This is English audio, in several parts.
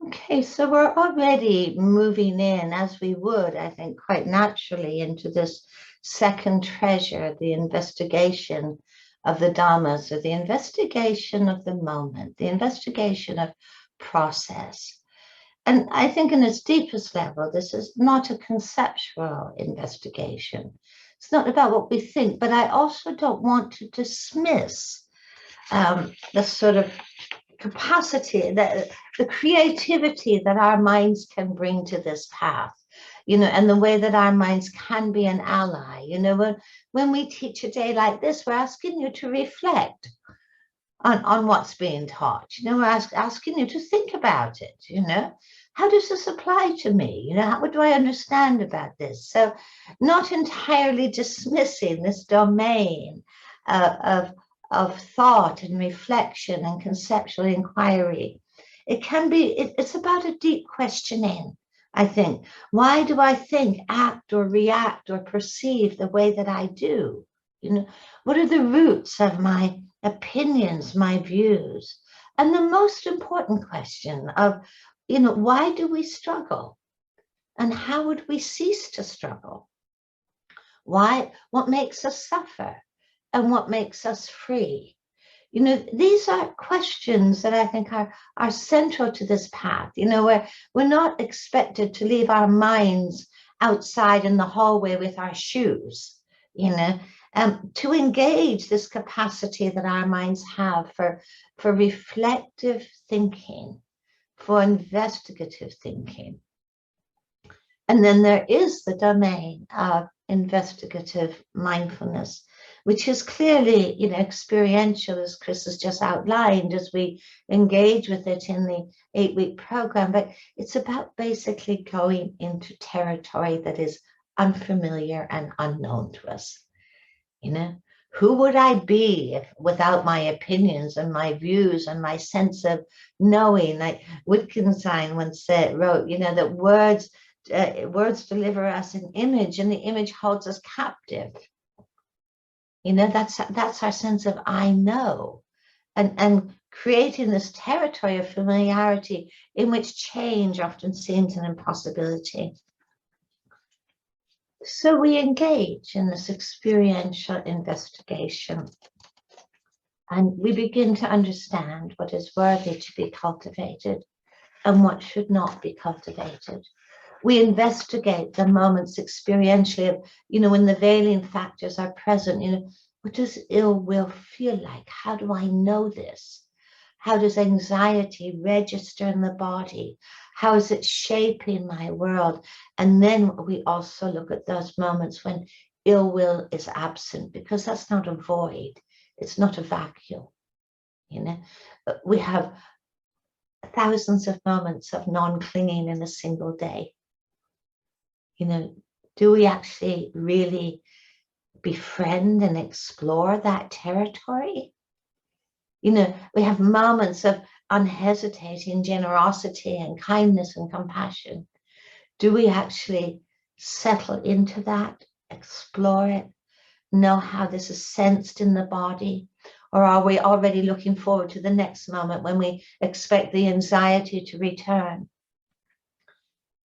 Okay, so we're already moving in, as we would, I think, quite naturally into this second treasure, the investigation of the Dhamma. So the investigation of the moment, the investigation of process. And I think in its deepest level, this is not a conceptual investigation. It's not about what we think, but I also don't want to dismiss the sort of capacity, the creativity that our minds can bring to this path, and the way that our minds can be an ally. When we teach a day like this, we're asking you to reflect on what's being taught. We're asking you to think about it. How does this apply to me? What do I understand about this? So not entirely dismissing this domain of thought and reflection and conceptual inquiry. It's about a deep questioning, I think. Why do I think, act, or react, or perceive the way that I do? What are the roots of my opinions, my views? And the most important question of, why do we struggle? And how would we cease to struggle? What makes us suffer? And what makes us free? These are questions that I think are central to this path. We're not expected to leave our minds outside in the hallway with our shoes, to engage this capacity that our minds have for reflective thinking, for investigative thinking. And then there is the domain of investigative mindfulness, which is clearly, experiential, as Chris has just outlined, as we engage with it in the 8-week program. But it's about basically going into territory that is unfamiliar and unknown to us. Who would I be without my opinions and my views and my sense of knowing? Like Wittgenstein once wrote, that words deliver us an image, and the image holds us captive. That's our sense of I know, and creating this territory of familiarity in which change often seems an impossibility. So we engage in this experiential investigation, and we begin to understand what is worthy to be cultivated and what should not be cultivated. We investigate the moments experientially of, when the veiling factors are present, what does ill will feel like? How do I know this? How does anxiety register in the body? How is it shaping my world? And then we also look at those moments when ill will is absent, because that's not a void. It's not a vacuum. We have thousands of moments of non-clinging in a single day. Do we actually really befriend and explore that territory? We have moments of unhesitating generosity and kindness and compassion. Do we actually settle into that, explore it, know how this is sensed in the body? Or are we already looking forward to the next moment when we expect the anxiety to return?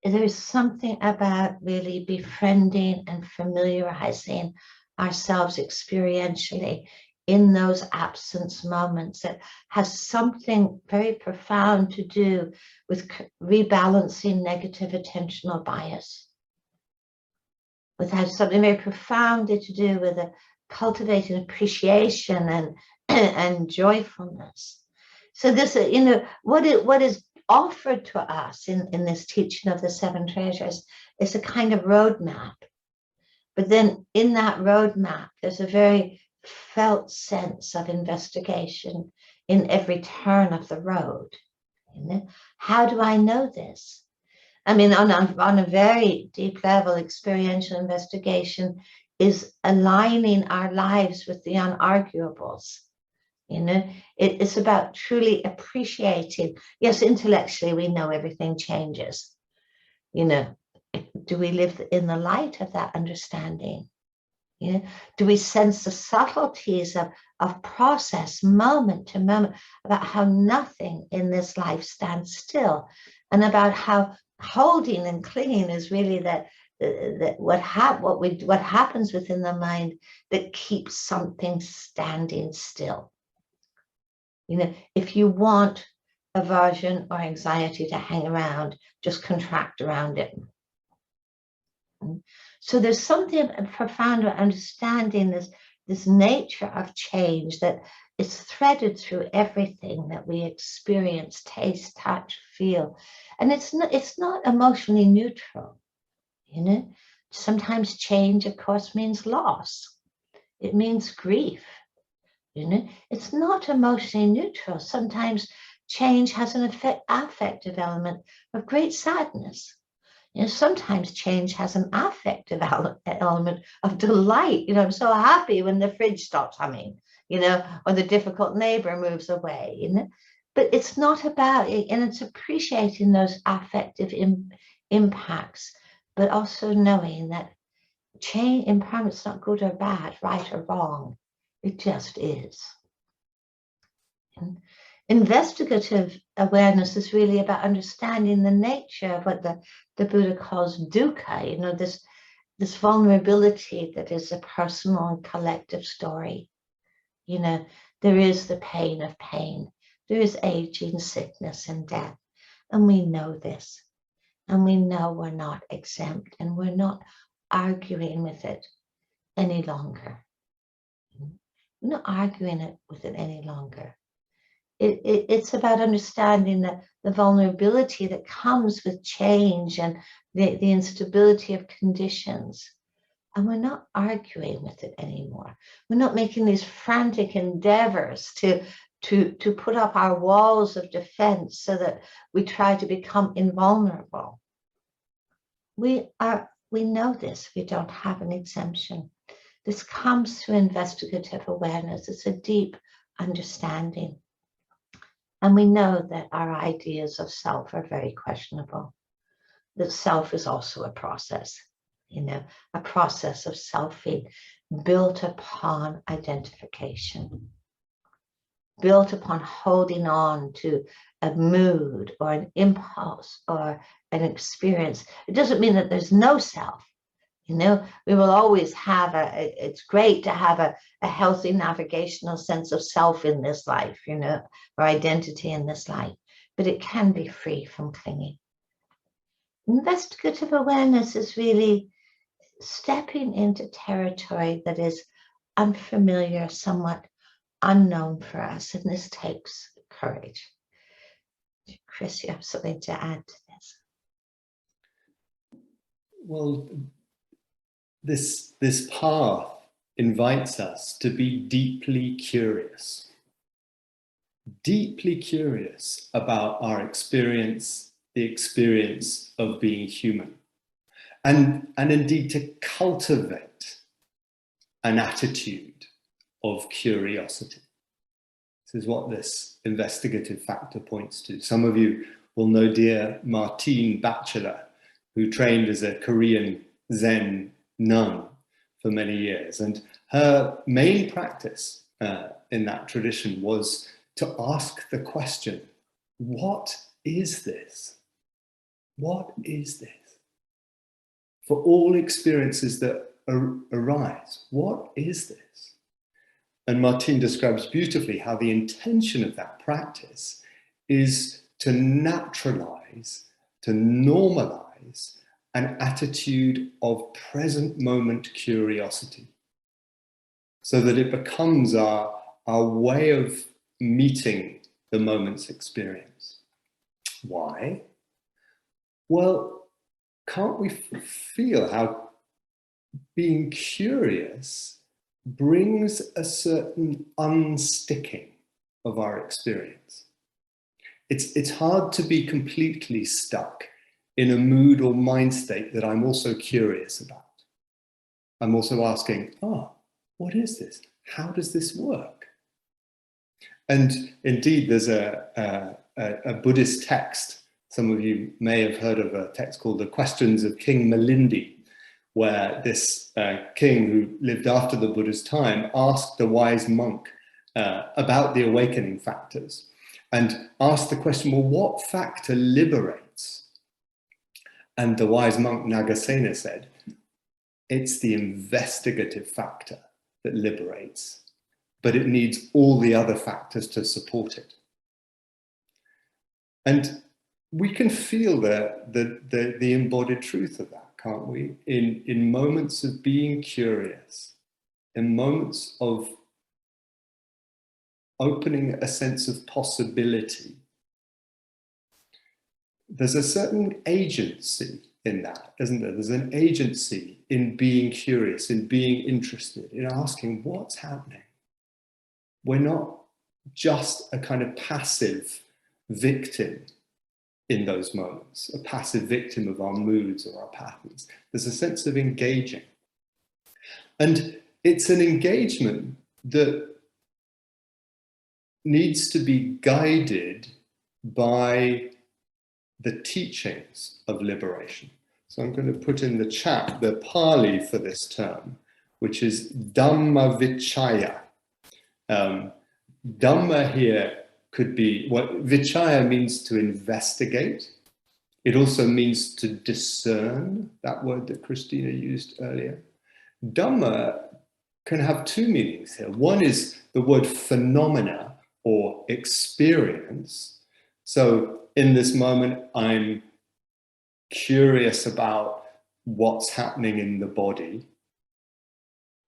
There is something about really befriending and familiarizing ourselves experientially in those absence moments that has something very profound to do with rebalancing negative attentional bias. It has something very profoundly to do with cultivating appreciation and joyfulness. So this, what is offered to us in this teaching of the 7 treasures is a kind of roadmap. But then in that roadmap, there's a very felt sense of investigation in every turn of the road. How do I know this? I mean, on a very deep level, experiential investigation is aligning our lives with the unarguables. It's about truly appreciating. Yes, intellectually, we know everything changes. Do we live in the light of that understanding? Do we sense the subtleties of process moment to moment about how nothing in this life stands still and about how holding and clinging is really what happens within the mind that keeps something standing still. You know, if you want aversion or anxiety to hang around, just contract around it. So there's something profound about understanding this nature of change that is threaded through everything that we experience, taste, touch, feel. And it's not emotionally neutral, you know. Sometimes change, of course, means loss. It means grief, you know. It's not emotionally neutral. Sometimes change has an affective element of great sadness. You know, sometimes change has an affective element of delight. You know, I'm so happy when the fridge stops humming, you know, or the difficult neighbor moves away, you know. But it's not about it, and it's appreciating those affective impacts, but also knowing that change, impermanence, not good or bad, right or wrong. It just is. And investigative awareness is really about understanding the nature of what the Buddha calls dukkha, you know, this vulnerability that is a personal and collective story. You know, there is the pain of pain. There is aging, sickness, and death. And we know this. And we know we're not exempt, and we're not arguing with it any longer. We're not arguing with it any longer. It's about understanding the vulnerability that comes with change and the instability of conditions. And we're not arguing with it anymore. We're not making these frantic endeavors to put up our walls of defense so that we try to become invulnerable. We know this. We don't have an exemption. This comes through investigative awareness. It's a deep understanding. And we know that our ideas of self are very questionable. That self is also a process, you know, a process of selfing built upon identification, built upon holding on to a mood or an impulse or an experience. It doesn't mean that there's no self. You know, we will always have it's great to have a healthy navigational sense of self in this life, you know, or identity in this life, but it can be free from clinging. Investigative awareness is really stepping into territory that is unfamiliar, somewhat unknown for us, and this takes courage. Chris, you have something to add to this? Well, this path invites us to be deeply curious about our experience, the experience of being human, and indeed to cultivate an attitude of curiosity. This is what this investigative factor points to. Some of you will know dear Martine Batchelor, who trained as a Korean Zen nun for many years. And her main practice in that tradition was to ask the question, what is this? What is this? For all experiences that arise, what is this? And Martine describes beautifully how the intention of that practice is to naturalize, to normalize an attitude of present moment curiosity, so that it becomes our way of meeting the moment's experience. Why? Well, can't we feel how being curious brings a certain unsticking of our experience? It's hard to be completely stuck in a mood or mind state that I'm also curious about. I'm also asking, what is this? How does this work? And indeed, there's a Buddhist text. Some of you may have heard of a text called The Questions of King Malindi, where this king who lived after the Buddha's time asked a wise monk about the awakening factors, and asked the question, well, what factor liberates And the wise monk Nagasena said, it's the investigative factor that liberates, but it needs all the other factors to support it. And we can feel the embodied truth of that, can't we? In moments of being curious, in moments of opening a sense of possibility, there's a certain agency in that, isn't there? There's an agency in being curious, in being interested, in asking what's happening. We're not just a kind of passive victim in those moments, a passive victim of our moods or our patterns. There's a sense of engaging. And it's an engagement that needs to be guided by the teachings of liberation. So I'm going to put in the chat the Pali for this term, which is Dhamma Vicaya. Dhamma here could be, what Vicaya means to investigate. It also means to discern, that word that Christina used earlier. Dhamma can have two meanings here. One is the word phenomena or experience. So in this moment, I'm curious about what's happening in the body,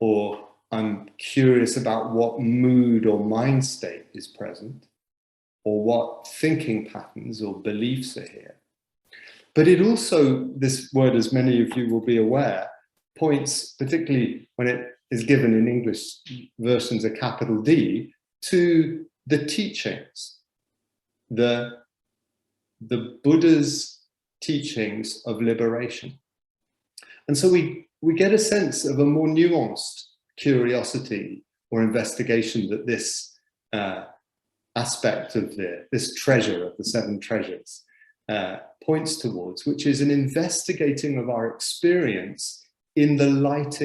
or I'm curious about what mood or mind state is present, or what thinking patterns or beliefs are here. But it also, this word, as many of you will be aware, points, particularly when it is given in English versions, a capital D, to the teachings, the Buddha's teachings of liberation. And so we get a sense of a more nuanced curiosity or investigation that this aspect of this treasure of the seven treasures points towards, which is an investigating of our experience in the light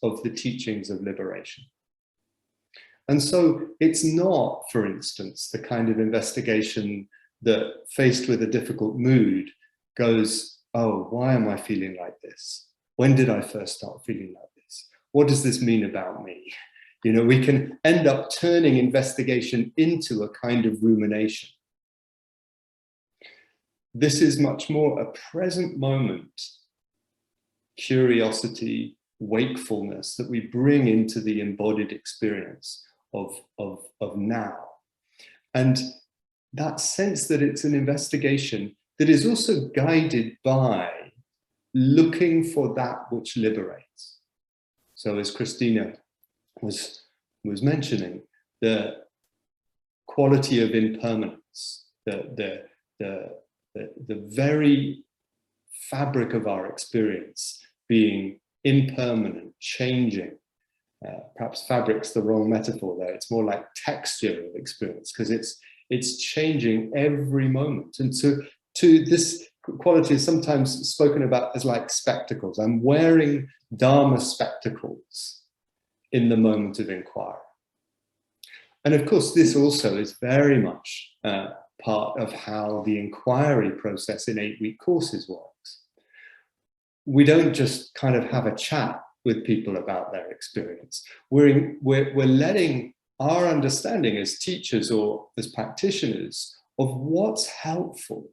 of the teachings of liberation. And so it's not, for instance, the kind of investigation that, faced with a difficult mood, goes, oh, why am I feeling like this? When did I first start feeling like this? What does this mean about me? You know, we can end up turning investigation into a kind of rumination. This is much more a present moment curiosity, wakefulness that we bring into the embodied experience of now. And that sense that it's an investigation that is also guided by looking for that which liberates. So as Christina was mentioning, the quality of impermanence, the very fabric of our experience being impermanent, changing. Perhaps fabric's the wrong metaphor there. It's more like texture of experience, because it's changing every moment. And so to this quality is sometimes spoken about as like spectacles. I'm wearing Dharma spectacles in the moment of inquiry. And of course, this also is very much part of how the inquiry process in 8-week courses works. We don't just kind of have a chat with people about their experience. We're letting our understanding as teachers or as practitioners of what's helpful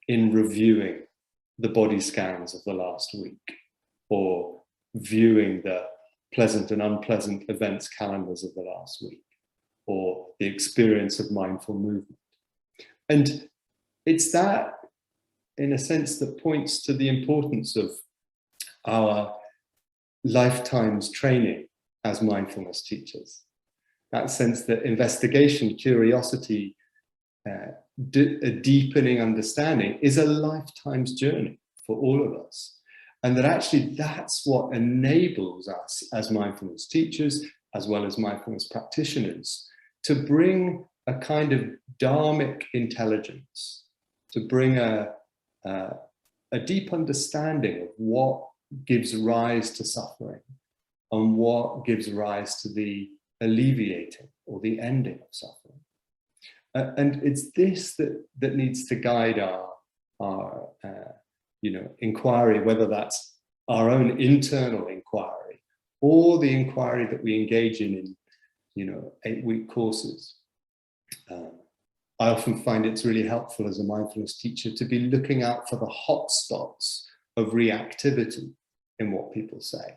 in reviewing the body scans of the last week, or viewing the pleasant and unpleasant events calendars of the last week, or the experience of mindful movement. And it's that, in a sense, that points to the importance of our lifetime's training as mindfulness teachers. That sense that investigation, curiosity, a deepening understanding is a lifetime's journey for all of us. And that actually that's what enables us as mindfulness teachers, as well as mindfulness practitioners, to bring a kind of dharmic intelligence, to bring a deep understanding of what gives rise to suffering and what gives rise to the alleviating or the ending of suffering. And it's this that needs to guide our inquiry, whether that's our own internal inquiry or the inquiry that we engage in 8-week courses. I often find it's really helpful as a mindfulness teacher to be looking out for the hot spots of reactivity in what people say,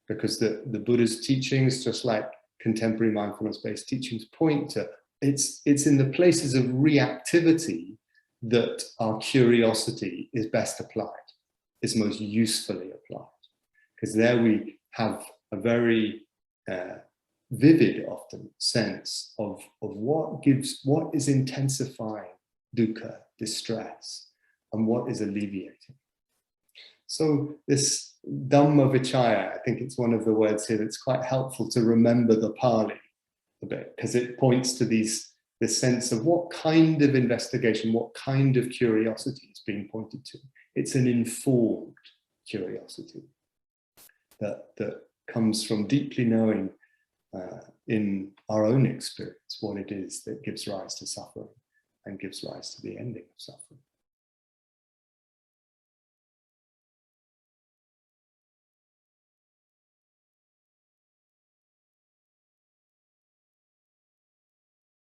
because the Buddha's teachings, just like contemporary mindfulness-based teachings, point to it's in the places of reactivity that our curiosity is best applied, is most usefully applied, because there we have a very vivid, often, sense of what is intensifying dukkha, distress, and what is alleviating. So this Dhamma Vicaya, I think it's one of the words here that's quite helpful to remember the Pali a bit, because it points to this sense of what kind of investigation, what kind of curiosity is being pointed to. It's an informed curiosity that comes from deeply knowing in our own experience what it is that gives rise to suffering and gives rise to the ending of suffering.